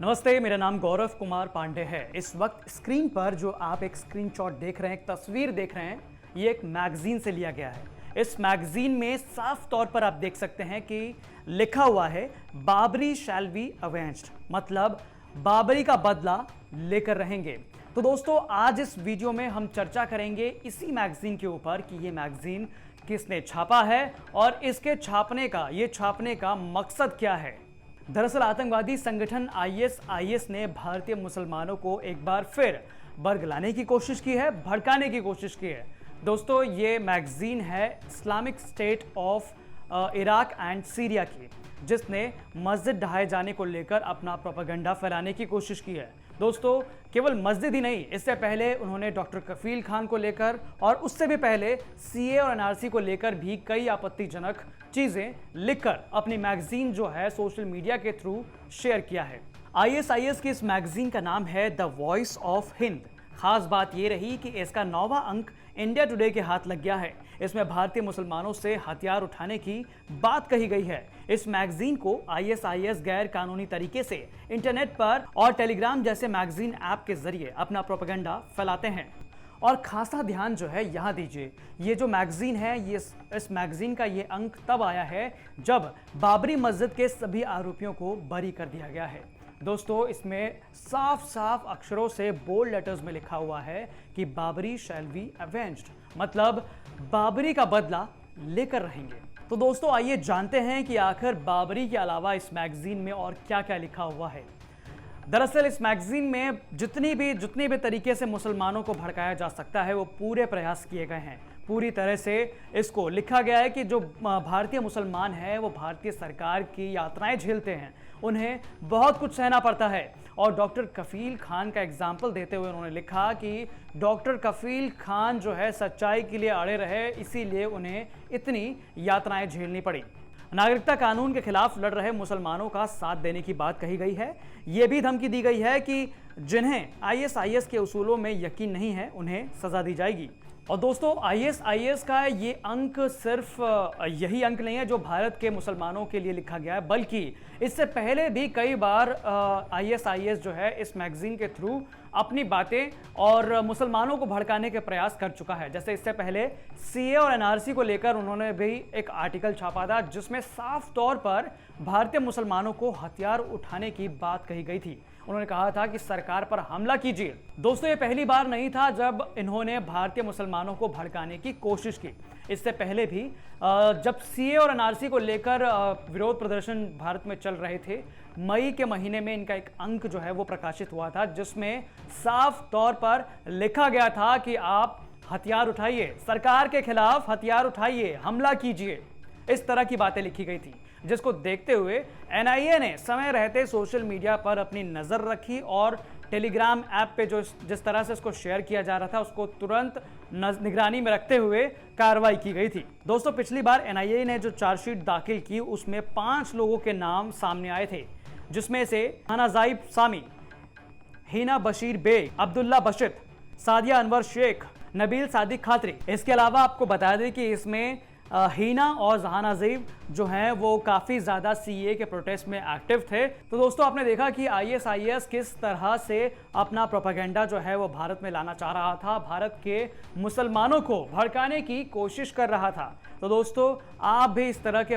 नमस्ते, मेरा नाम गौरव कुमार पांडे है। इस वक्त स्क्रीन पर जो आप एक स्क्रीनशॉट देख रहे हैं, एक तस्वीर देख रहे हैं, ये एक मैगजीन से लिया गया है। इस मैगजीन में साफ तौर पर आप देख सकते हैं कि लिखा हुआ है बाबरी शैल बी अवेंज्ड, मतलब बाबरी का बदला लेकर रहेंगे। तो दोस्तों, आज इस वीडियो में हम चर्चा करेंगे इसी मैगजीन के ऊपर कि ये मैगजीन किसने छापा है और इसके छापने का मकसद क्या है। दरअसल आतंकवादी संगठन आईएसआईएस ने भारतीय मुसलमानों को एक बार फिर बरगलाने की कोशिश की है, भड़काने की कोशिश की है। दोस्तों, ये मैगजीन है Islamic state of Iraq and Syria की, जिसने मस्जिद ढहाए जाने को लेकर अपना प्रोपेगेंडा फैलाने की कोशिश की है। दोस्तों, केवल मस्जिद ही नहीं, इससे पहले उन्होंने डॉक्टर कफील खान को लेकर और उससे भी पहले सीए और एनआरसी को लेकर भी कई आपत्तिजनक चीजें लिखकर अपनी मैगजीन जो है सोशल मीडिया के थ्रू शेयर किया है। आईएसआईएस की इस मैगजीन का नाम है द वॉइस ऑफ हिंद। खास बात यह रही कि इसका 9वां अंक इंडिया टुडे के हाथ लग गया है। इसमें भारतीय मुसलमानों से हथियार उठाने की बात कही गई है। इस मैगजीन को आईएसआईएस गैर कानूनी तरीके से इंटरनेट पर और टेलीग्राम जैसे मैगजीन ऐप के जरिए अपना प्रोपेगेंडा फैलाते हैं। और खासा ध्यान जो है यहाँ दीजिए, ये जो मैगजीन है, ये इस मैगजीन का ये अंक तब आया है जब बाबरी मस्जिद के सभी आरोपियों को बरी कर दिया गया है। दोस्तों, इसमें साफ साफ अक्षरों से बोल्ड लेटर्स में लिखा हुआ है कि बाबरी शैल बी अवेंज्ड, मतलब बाबरी का बदला लेकर रहेंगे। तो दोस्तों, आइए जानते हैं कि आखिर बाबरी के अलावा इस मैगजीन में और क्या क्या लिखा हुआ है। दरअसल इस मैगजीन में जितनी भी तरीके से मुसलमानों को भड़काया जा सकता है वो पूरे प्रयास किए गए हैं। पूरी तरह से इसको लिखा गया है कि जो भारतीय मुसलमान हैं वो भारतीय सरकार की यातनाएं झेलते हैं, उन्हें बहुत कुछ सहना पड़ता है। और डॉक्टर कफील खान का एग्जाम्पल देते हुए उन्होंने लिखा कि डॉक्टर कफील खान जो है सच्चाई के लिए अड़े रहे, इसीलिए उन्हें इतनी यातनाएं झेलनी पड़ी। नागरिकता कानून के खिलाफ लड़ रहे मुसलमानों का साथ देने की बात कही गई है। यह भी धमकी दी गई है कि जिन्हें आईएसआईएस के उसूलों में यकीन नहीं है उन्हें सजा दी जाएगी। और दोस्तों, आईएसआईएस का ये अंक सिर्फ यही अंक नहीं है जो भारत के मुसलमानों के लिए लिखा गया है, बल्कि इससे पहले भी कई बार आईएसआईएस जो है इस मैगजीन के थ्रू अपनी बातें और मुसलमानों को भड़काने के प्रयास कर चुका है। जैसे इससे पहले सीए और एनआरसी को लेकर उन्होंने भी एक आर्टिकल छापा था जिसमें साफ तौर पर भारतीय मुसलमानों को हथियार उठाने की बात कही गई थी। उन्होंने कहा था कि सरकार पर हमला कीजिए। दोस्तों, ये पहली बार नहीं था जब इन्होंने भारतीय मुसलमानों को भड़काने की कोशिश की। इससे पहले भी जब सीए और एनआरसी को लेकर विरोध प्रदर्शन भारत में चल रहे थे, मई के महीने में इनका एक अंक जो है वो प्रकाशित हुआ था जिसमें साफ तौर पर लिखा गया था कि आप हथियार उठाइए, सरकार के खिलाफ हथियार उठाइए, हमला कीजिए। इस तरह की बातें लिखी गई थी, जिसको देखते हुए एनआईए ने समय रहते सोशल मीडिया पर अपनी नजर रखी और टेलीग्राम ऐप पे जिस तरह से इसको शेयर किया जा रहा था उसको तुरंत निगरानी में रखते हुए कार्रवाई की गई थी। दोस्तों, पिछली बार एनआईए ने जो चार्जशीट दाखिल की उसमें 5 लोगों के नाम सामने आए थे, जिसमें से हनाजाइब सामी, हिना बशीर बेग, अब्दुल्ला बशित, सादिया अनवर शेख, नबील सादिक खात्री। इसके अलावा आपको बता दें कि इसमें हीना और जहानाजीब जो हैं वो काफ़ी ज़्यादा सीए के प्रोटेस्ट में एक्टिव थे। तो दोस्तों, आपने देखा कि आईएसआईएस किस तरह से अपना प्रोपेगेंडा जो है वो भारत में लाना चाह रहा था, भारत के मुसलमानों को भड़काने की कोशिश कर रहा था। तो दोस्तों, आप भी इस तरह के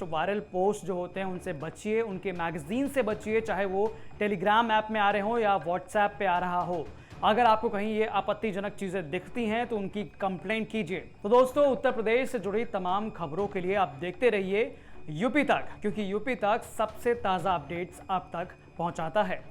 वायरल पोस्ट जो होते हैं उनसे बचिए, उनके मैगजीन से बचिए, चाहे वो टेलीग्राम ऐप में आ रहे हों या व्हाट्सएप पे आ रहा हो। अगर आपको कहीं ये आपत्तिजनक चीजें दिखती हैं तो उनकी कंप्लेंट कीजिए। तो दोस्तों, उत्तर प्रदेश से जुड़ी तमाम खबरों के लिए आप देखते रहिए यूपी तक, क्योंकि यूपी तक सबसे ताज़ा अपडेट्स आप तक पहुंचाता है।